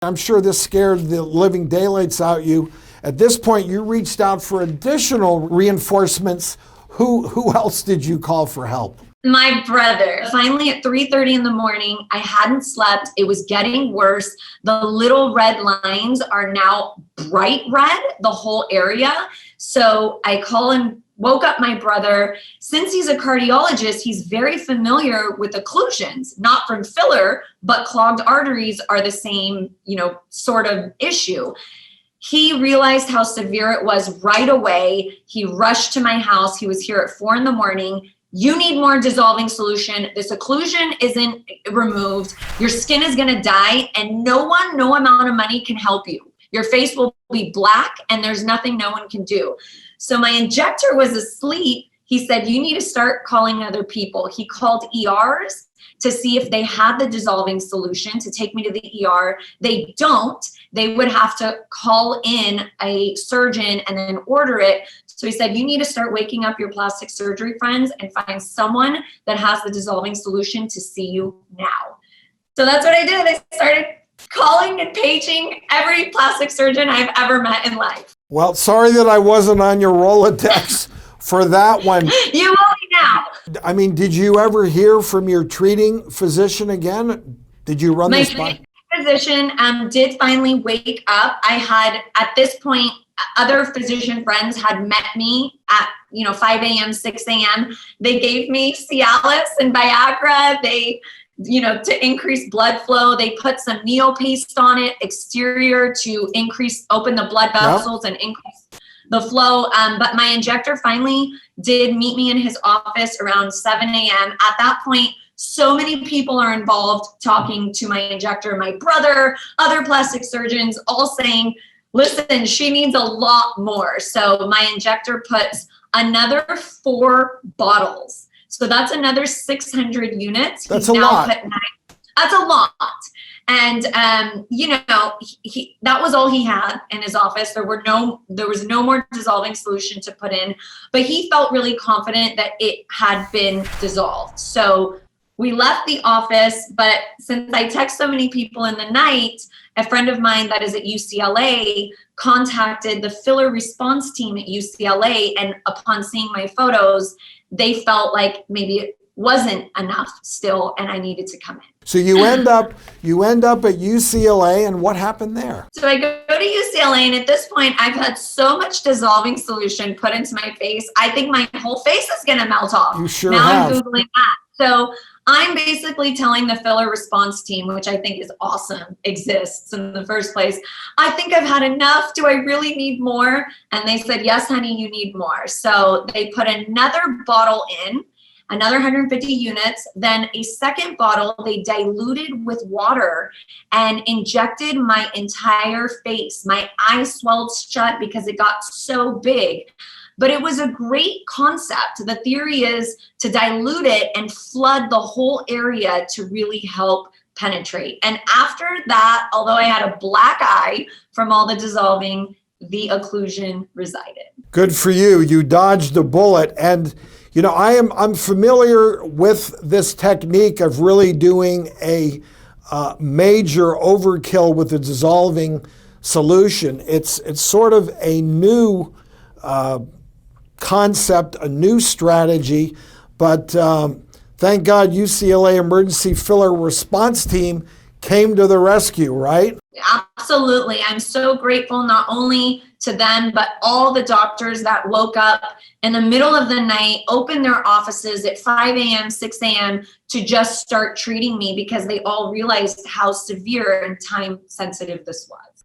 I'm sure this scared the living daylights out you. At this point, you reached out for additional reinforcements. Who else did you call for help? My brother. Finally at 3:30 in the morning, I hadn't slept. It was getting worse. The little red lines are now bright red, the whole area. So I call and woke up my brother. Since he's a cardiologist, he's very familiar with occlusions, not from filler, but clogged arteries are the same, sort of issue. He realized how severe it was right away. He rushed to my house. He was here at 4 in the morning. You need more dissolving solution. This occlusion isn't removed. Your skin is gonna die, and no amount of money can help you. Your face will be black and there's nothing no one can do. So my injector was asleep. He said, you need to start calling other people. He called ERs to see if they had the dissolving solution to take me to the ER. They don't. They would have to call in a surgeon and then order it. So he said, you need to start waking up your plastic surgery friends and find someone that has the dissolving solution to see you now. So that's what I did. I started calling and paging every plastic surgeon I've ever met in life. Well, sorry that I wasn't on your Rolodex for that one. You will be now. I mean, did you ever hear from your treating physician again? Did you run this by? My physician did finally wake up. I had, at this point, other physician friends had met me at 5 a.m., 6 a.m. They gave me Cialis and Viagra. They, to increase blood flow, they put some neo paste on it, exterior, to open the blood vessels and increase the flow. But my injector finally did meet me in his office around 7 a.m. At that point, so many people are involved talking to my injector, my brother, other plastic surgeons, all saying, listen, she needs a lot more. So my injector puts another 4 bottles. So that's another 600 units. That's a lot. That's a lot. And, that was all he had in his office. There was no more dissolving solution to put in, but he felt really confident that it had been dissolved. So we left the office, but since I text so many people in the night, a friend of mine that is at UCLA contacted the filler response team at UCLA. And upon seeing my photos, they felt like maybe it wasn't enough still, and I needed to come in. So you end up at UCLA, and what happened there? So I go to UCLA, and at this point, I've had so much dissolving solution put into my face. I think my whole face is gonna melt off. You sure now have. I'm Googling that. So I'm basically telling the filler response team, which I think is awesome, exists in the first place, I think I've had enough. Do I really need more? And they said, yes, honey, you need more. So they put another bottle in, another 150 units, then a second bottle they diluted with water and injected my entire face. My eyes swelled shut because it got so big. But it was a great concept. The theory is to dilute it and flood the whole area to really help penetrate. And after that, although I had a black eye from all the dissolving, the occlusion resided. Good for you. You dodged a bullet. And I'm familiar with this technique of really doing a major overkill with the dissolving solution. It's sort of a new concept, a new strategy, but thank God UCLA Emergency Filler Response Team came to the rescue, right? Absolutely. I'm so grateful not only to them, but all the doctors that woke up in the middle of the night, opened their offices at 5 a.m., 6 a.m. to just start treating me because they all realized how severe and time sensitive this was.